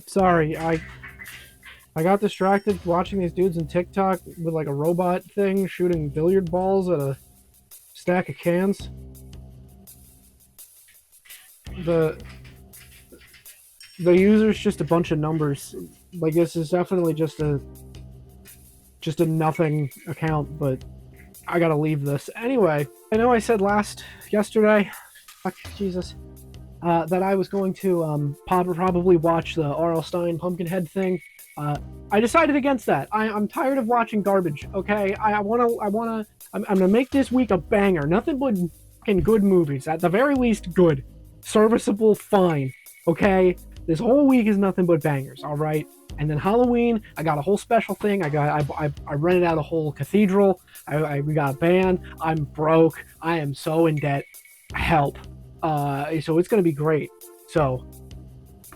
Sorry, I got distracted watching these dudes in TikTok with like a robot thing shooting billiard balls at a stack of cans. The the user's just a bunch of numbers. Like this is definitely just a nothing account, but I gotta leave this. Anyway, I know I said yesterday, fuck Jesus, that I was going to probably watch the R.L. Stine Pumpkinhead thing. I decided against that. I'm tired of watching garbage. Okay, I'm gonna make this week a banger. Nothing but fucking good movies. At the very least, good, serviceable, fine. Okay, this whole week is nothing but bangers. All right. And then Halloween, I got a whole special thing. I rented out a whole cathedral. We got a band. I'm broke. I am so in debt. Help. So it's gonna be great. So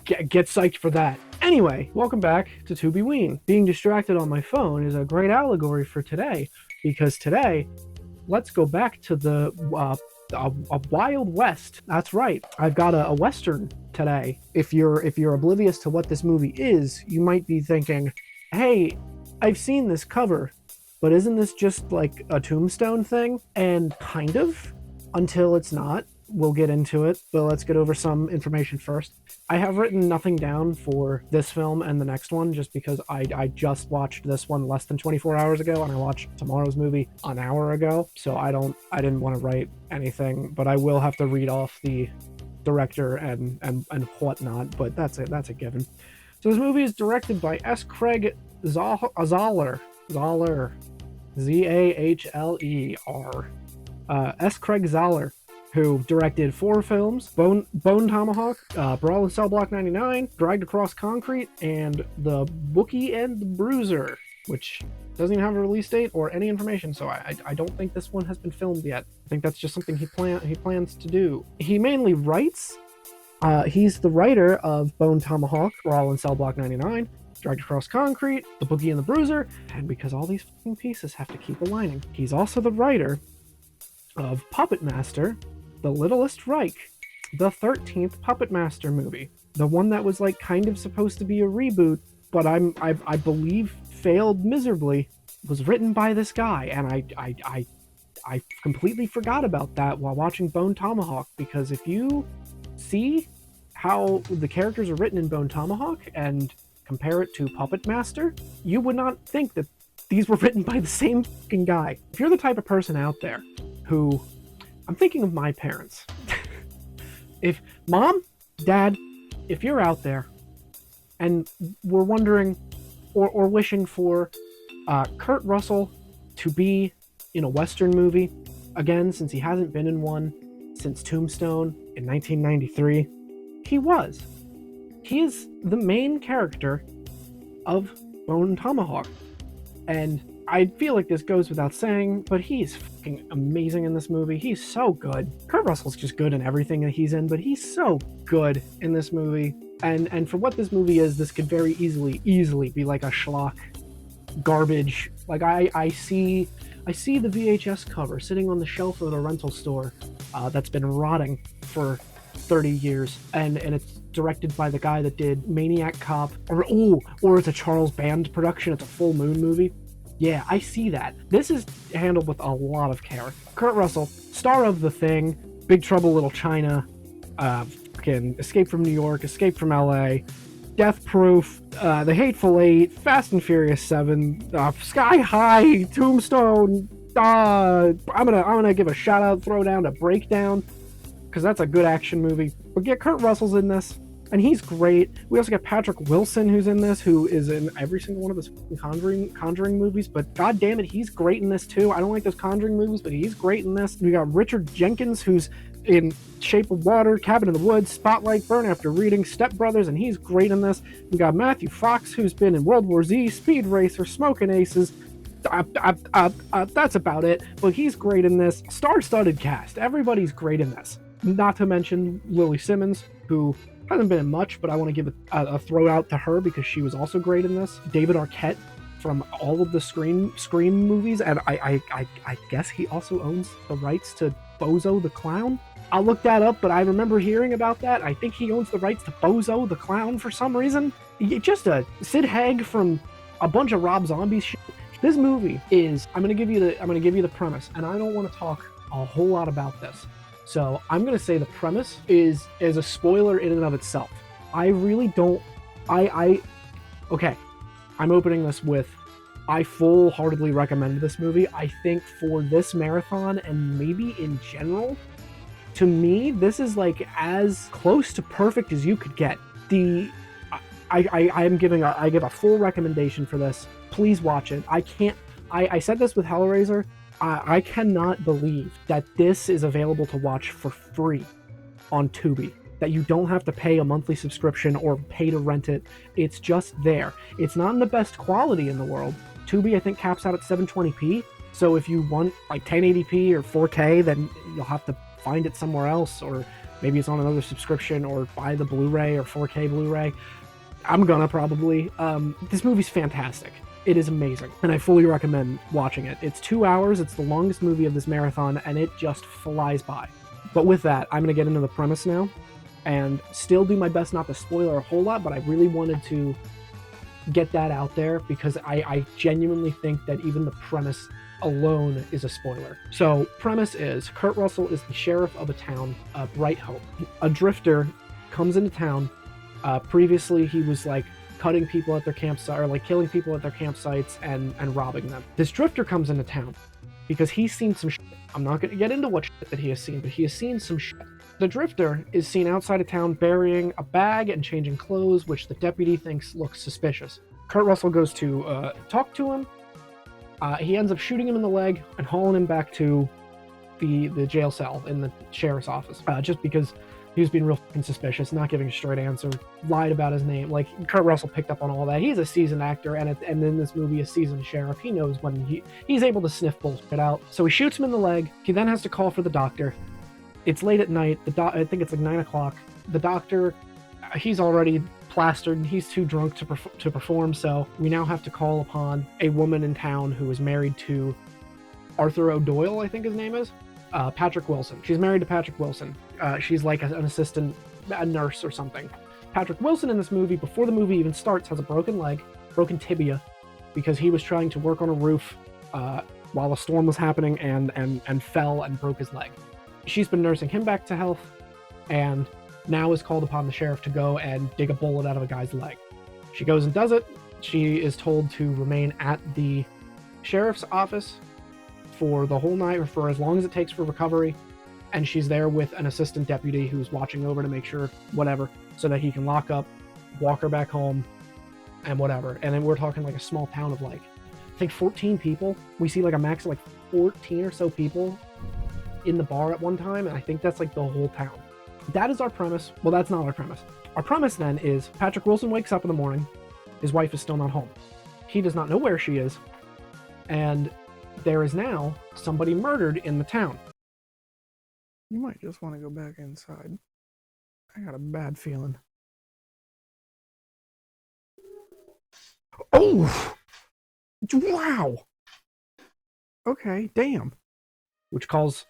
get psyched for that. Anyway, welcome back to Tubiween. Being distracted on my phone is a great allegory for today, because today, let's go back to the a Wild West. That's right. I've got a Western today. If you're oblivious to what this movie is, you might be thinking, hey, I've seen this cover, but isn't this just like a Tombstone thing? And kind of, until it's not. We'll get into it, but let's get over some information first. I have written nothing down for this film and the next one just because I just watched this one less than 24 hours ago, and I watched tomorrow's movie an hour ago, so I didn't want to write anything, but I will have to read off the director and whatnot, but that's a given. So this movie is directed by S. Craig Zahler, Z-A-H-L-E-R. S. Craig Zahler, who directed 4 films: Bone Tomahawk, Brawl in Cell Block 99, Dragged Across Concrete, and The Bookie and the Bruiser, which doesn't even have a release date or any information, so I don't think this one has been filmed yet. I think that's just something he plans to do. He mainly writes. He's the writer of Bone Tomahawk, Brawl in Cell Block 99, Dragged Across Concrete, The Bookie and the Bruiser, and because all these fucking pieces have to keep aligning, he's also the writer of Puppet Master, The Littlest Reich, the 13th Puppet Master movie, the one that was like kind of supposed to be a reboot, but I believe failed miserably, was written by this guy, and I completely forgot about that while watching Bone Tomahawk, because if you see how the characters are written in Bone Tomahawk and compare it to Puppet Master, you would not think that these were written by the same fucking guy. If you're the type of person out there who, I'm thinking of my parents. If mom, dad, if you're out there and we're wondering or wishing for Kurt Russell to be in a Western movie again, since he hasn't been in one since Tombstone in 1993, he was. He is the main character of Bone Tomahawk. And I feel like this goes without saying, but he's fucking amazing in this movie. He's so good. Kurt Russell's just good in everything that he's in, but he's so good in this movie. And for what this movie is, this could very easily be like a schlock garbage. Like I see the VHS cover sitting on the shelf of the rental store that's been rotting for 30 years, and it's directed by the guy that did Maniac Cop, or it's a Charles Band production. It's a Full Moon movie. Yeah, I see that. This is handled with a lot of care. Kurt Russell, star of The Thing, Big Trouble Little China, Escape from New York, Escape from LA, Death Proof, The Hateful Eight, Fast and Furious 7, Sky High, Tombstone. I'm gonna give a shout out, throw down to Breakdown, because that's a good action movie. But yeah, Kurt Russell's in this, and he's great. We also got Patrick Wilson, who's in this, who is in every single one of his Conjuring movies, but god damn it, he's great in this too. I don't like those Conjuring movies, but he's great in this. We got Richard Jenkins, who's in Shape of Water, Cabin in the Woods, Spotlight, Burn After Reading, Step Brothers, and he's great in this. We got Matthew Fox, who's been in World War Z, Speed Racer, Smoking Aces. That's about it, but he's great in this. Star-studded cast. Everybody's great in this. Not to mention Lily Simmons, who hasn't been in much, but I want to give a throw out to her because she was also great in this. David Arquette from all of the Scream movies, and I guess he also owns the rights to Bozo the Clown. I'll look that up, but I remember hearing about that. I think he owns the rights to Bozo the Clown for some reason. Just a Sid Haig from a bunch of Rob Zombie shit. This movie is, I'm gonna give you the premise, and I don't want to talk a whole lot about this. So I'm gonna say the premise is a spoiler in and of itself. I really don't okay. I'm opening this with, I full-heartedly recommend this movie. I think for this marathon and maybe in general, to me, this is like as close to perfect as you could get. I give a full recommendation for this. Please watch it. I said this with Hellraiser. I cannot believe that this is available to watch for free on Tubi. That you don't have to pay a monthly subscription or pay to rent it. It's just there. It's not in the best quality in the world. Tubi, I think, caps out at 720p. So if you want like 1080p or 4K, then you'll have to find it somewhere else, or maybe it's on another subscription, or buy the Blu-ray or 4K Blu-ray. I'm gonna probably. This movie's fantastic. It is amazing, and I fully recommend watching it. It's 2 hours. It's the longest movie of this marathon, and it just flies by. But with that, I'm gonna get into the premise now, and still do my best not to spoiler a whole lot, but I really wanted to get that out there because I genuinely think that even the premise alone is a spoiler. So, premise is, Kurt Russell is the sheriff of a town, Bright Hope. A drifter comes into town. Previously, he was like cutting people at their campsite, or like killing people at their campsites and robbing them. This drifter comes into town because he's seen some shit. I'm not going to get into what shit that he has seen, but he has seen some shit. The drifter is seen outside of town burying a bag and changing clothes, which the deputy thinks looks suspicious. Kurt Russell goes to talk to him. He ends up shooting him in the leg and hauling him back to the jail cell in the sheriff's office, just because he was being real fucking suspicious, not giving a straight answer, lied about his name. Like, Kurt Russell picked up on all that. He's a seasoned actor, and in this movie, a seasoned sheriff. He knows when he's able to sniff bullshit out. So he shoots him in the leg. He then has to call for the doctor. It's late at night. I think it's like 9 o'clock. The doctor, he's already plastered, and he's too drunk to perform, so we now have to call upon a woman in town who is married to Arthur O'Doyle, I think his name is. Patrick Wilson. She's married to Patrick Wilson. She's like an assistant, a nurse or something. Patrick Wilson in this movie, before the movie even starts, has a broken leg, broken tibia, because he was trying to work on a roof while a storm was happening and fell and broke his leg. She's been nursing him back to health, and now is called upon the sheriff to go and dig a bullet out of a guy's leg. She goes and does it. She is told to remain at the sheriff's office for the whole night, or for as long as it takes for recovery, and she's there with an assistant deputy who's watching over to make sure whatever, so that he can lock up, walk her back home, and whatever. And then we're talking like a small town of like, I think 14 people. We see like a max of like 14 or so people in the bar at one time, and I think that's like the whole town. That is our premise. Well, that's not our premise. Our premise then is Patrick Wilson wakes up in the morning. His wife is still not home. He does not know where she is, and there is now somebody murdered in the town. You might just want to go back inside. I got a bad feeling. Oh! Wow! Okay, damn. Which calls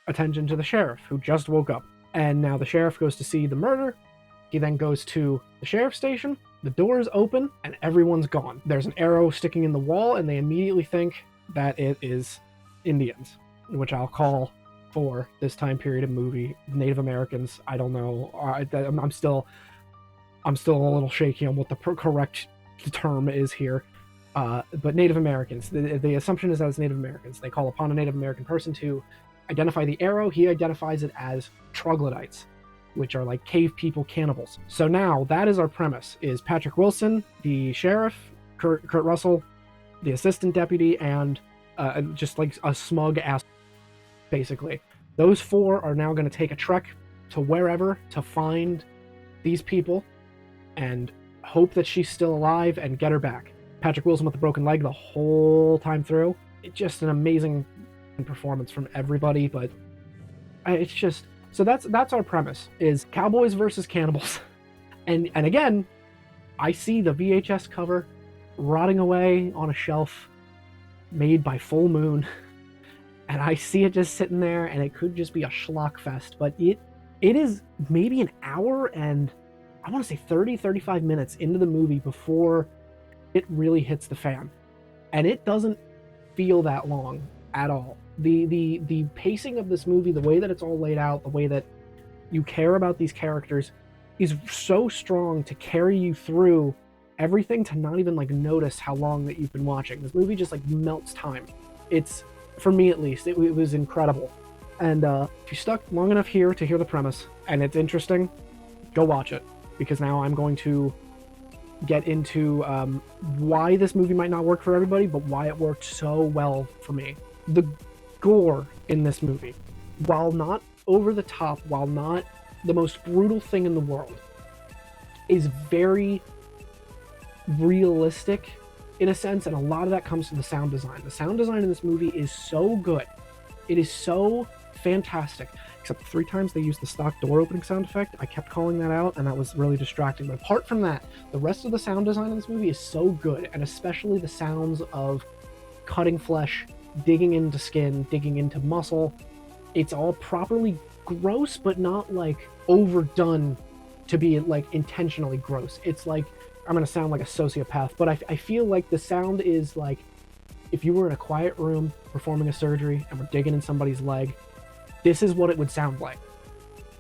attention to the sheriff, who just woke up. And now the sheriff goes to see the murder. He then goes to the sheriff's station. The door is open, and everyone's gone. There's an arrow sticking in the wall, and they immediately think that it is Indians, which I'll call, for this time period of movie, Native Americans. I don't know. I'm still a little shaky on what the correct term is here. But Native Americans. The assumption is that it's Native Americans. They call upon a Native American person to identify the arrow. He identifies it as troglodytes, which are like cave people cannibals. So now that is our premise, is Patrick Wilson, the sheriff, Kurt Russell, the assistant deputy, and just like a smug ass, basically. Those four are now going to take a trek to wherever to find these people and hope that she's still alive and get her back. Patrick Wilson with the broken leg the whole time through. It's just an amazing performance from everybody, but it's just... So that's our premise, is cowboys versus cannibals. And again, I see the VHS cover rotting away on a shelf made by Full Moon. and I see it just sitting there, and it could just be a schlock fest, but it is maybe an hour and I want to say 30-35 minutes into the movie before it really hits the fan, and it doesn't feel that long at all. The pacing of this movie, the way that it's all laid out, the way that you care about these characters is so strong to carry you through everything, to not even like notice how long that you've been watching. This movie just like melts time. It's, for me at least, it was incredible. And if you stuck long enough here to hear the premise and it's interesting, go watch it, because now I'm going to get into why this movie might not work for everybody, but why it worked so well for me. The gore in this movie, while not over the top, while not the most brutal thing in the world, is very realistic in a sense, and a lot of that comes from the sound design. The sound design in this movie is so good. It is so fantastic. Except 3 times they used the stock door opening sound effect. I kept calling that out, and that was really distracting. But apart from that, the rest of the sound design in this movie is so good, and especially the sounds of cutting flesh, digging into skin, digging into muscle. It's all properly gross, but not like overdone to be like intentionally gross. It's like, I'm gonna sound like a sociopath, but I feel like the sound is like if you were in a quiet room performing a surgery and we're digging in somebody's leg, this is what it would sound like.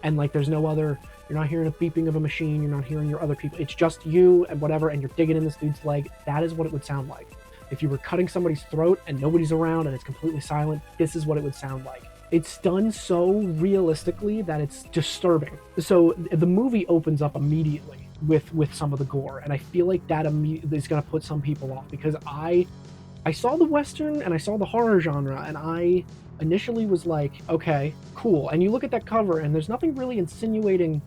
And like there's no other, you're not hearing a beeping of a machine, you're not hearing your other people, it's just you and whatever, and you're digging in this dude's leg. That is what it would sound like. If you were cutting somebody's throat and nobody's around and it's completely silent, this is what it would sound like. It's done so realistically that it's disturbing. So the movie opens up immediately with some of the gore, and I feel like that is going to put some people off, because I saw the Western and I saw the horror genre, and I initially was like, okay, cool. And you look at that cover and there's nothing really insinuating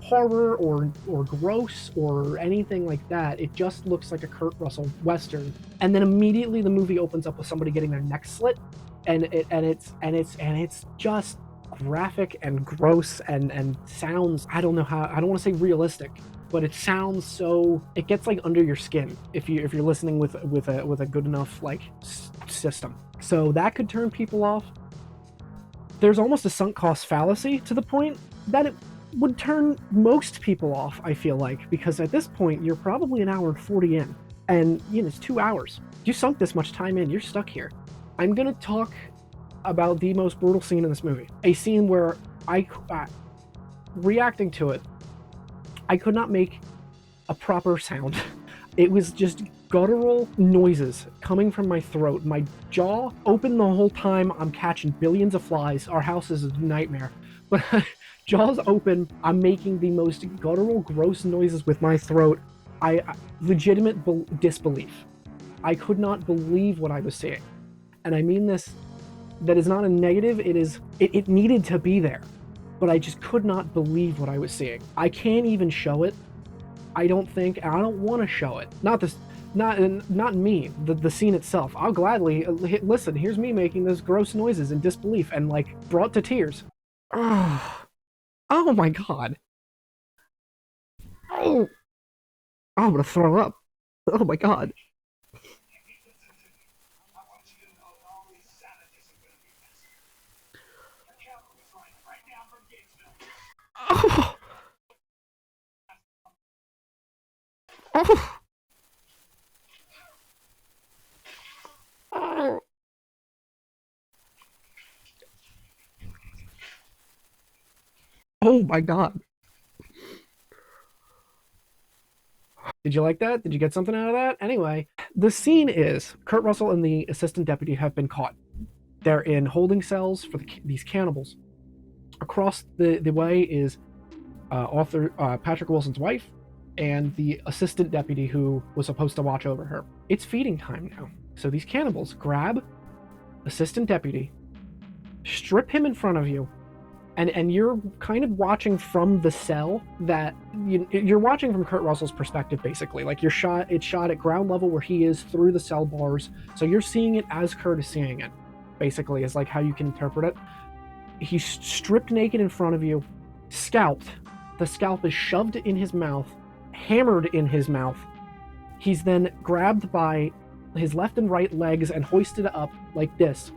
horror or gross or anything like that. It just looks like a Kurt Russell Western. And then immediately the movie opens up with somebody getting their neck slit, and it's just graphic and gross and sounds, I don't know how, I don't want to say realistic, but it sounds so, it gets like under your skin if you're listening with a good enough like system. So that could turn people off. There's almost a sunk cost fallacy to the point that it would turn most people off, I feel like, because at this point you're probably an hour and 40 in, and it's 2 hours. You sunk this much time in, you're stuck here. I'm gonna talk about the most brutal scene in this movie, a scene where I reacting to it, I could not make a proper sound. It was just guttural noises coming from my throat. My jaw open the whole time. I'm catching billions of flies. Our house is a nightmare. But jaws open, I'm making the most guttural, gross noises with my throat. Legitimate disbelief. I could not believe what I was seeing. And I mean this, that is not a negative, it needed to be there. But I just could not believe what I was seeing. I can't even show it. I don't think, and I don't want to show it. Not me, the scene itself. I'll gladly, listen, here's me making those gross noises in disbelief and like brought to tears. Oh my god. Oh, I'm gonna throw up. Oh my god. Oh, oh, oh, oh my god. Did you like that? Did you get something out of that? Anyway, the scene is Kurt Russell and the assistant deputy have been caught. They're in holding cells for these cannibals. Across the way is author Patrick Wilson's wife and the assistant deputy who was supposed to watch over her. It's feeding time now. So these cannibals grab assistant deputy, strip him in front of you, and you're kind of watching from the cell that you're watching from Kurt Russell's perspective, basically. Like it's shot at ground level where he is through the cell bars. So you're seeing it as Kurt is seeing it, basically, is like how you can interpret it. He's stripped naked in front of you, scalped. The scalp is shoved in his mouth, hammered in his mouth. He's then grabbed by his left and right legs and hoisted up like this.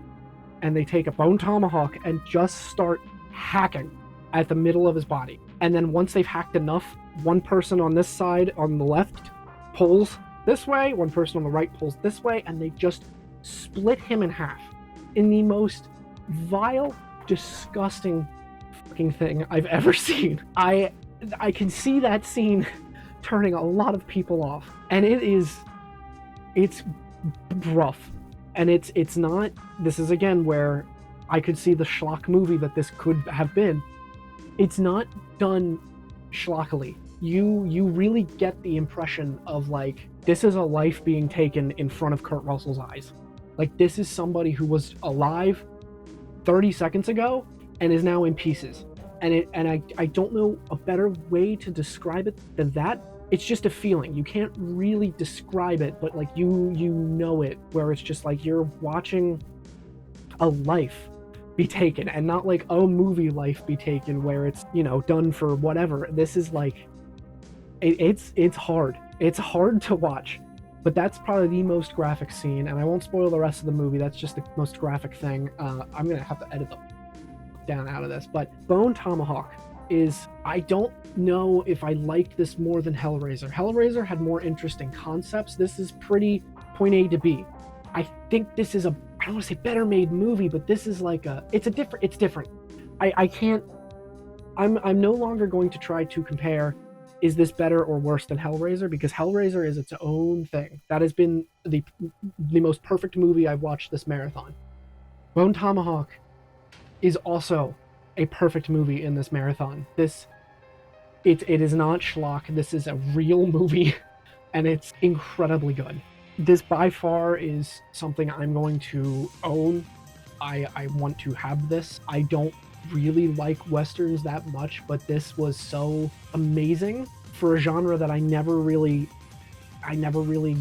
and they take a bone tomahawk and just start hacking at the middle of his body. And then once they've hacked enough, one person on this side on the left pulls this way, one person on the right pulls this way, and they just split him in half in the most vile, disgusting fucking thing I've ever seen. I can see that scene turning a lot of people off, and it's rough, and it's not. This is again where I could see the schlock movie that this could have been. It's not done schlockily. You really get the impression of like this is a life being taken in front of Kurt Russell's eyes. Like this is somebody who was alive 30 seconds ago and is now in pieces. And I don't know a better way to describe it than that. It's just a feeling. You can't really describe it, but like you know it, where it's just like you're watching a life be taken, and not like a movie life be taken where it's, you know, done for whatever. This is like it's hard. It's hard to watch. But that's probably the most graphic scene, and I won't spoil the rest of the movie. That's just the most graphic thing. I'm gonna have to edit the down out of this, but Bone Tomahawk is, I don't know if I like this more than Hellraiser. Hellraiser had more interesting concepts. This is pretty point A to B. I think this is a, I don't want to say better made movie, but this is like it's different. I can't, I'm no longer going to try to compare, is this better or worse than Hellraiser, because Hellraiser is its own thing. That has been the most perfect movie I've watched this marathon. Bone Tomahawk is also a perfect movie in this marathon. It is not schlock. This is a real movie, and it's incredibly good. This by far is something I'm going to own. I want to have this. I don't really like westerns that much, but this was so amazing for a genre that I never really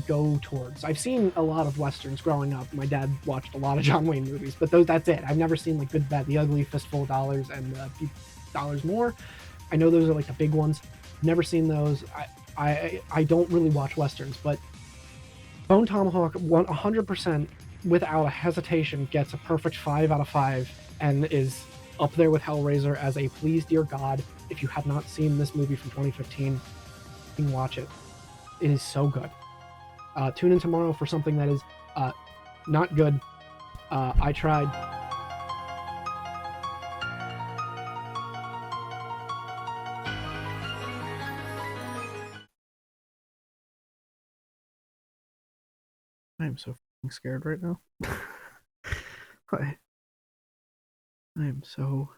go towards. I've seen a lot of westerns growing up. My dad watched a lot of John Wayne movies, but that's it. I've never seen like Good, Bad, the Ugly, Fistful of Dollars, and Few Dollars More. I know those are like the big ones. Never seen those. I don't really watch westerns, but Bone Tomahawk 100% without a hesitation gets a perfect 5 out of 5 and is up there with Hellraiser as a please dear God. If you have not seen this movie from 2015, you can watch it. It is so good. Tune in tomorrow for something that is not good. I tried. I am so scared right now. I am so...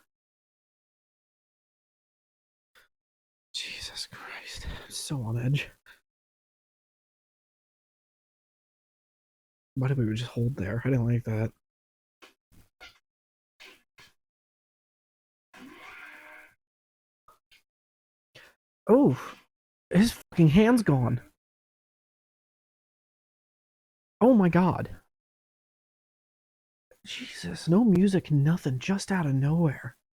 Jesus Christ. I'm so on edge. Why did we just hold there? I didn't like that. Oh, his fucking hand's gone. Oh my god. Jesus, no music, nothing, just out of nowhere.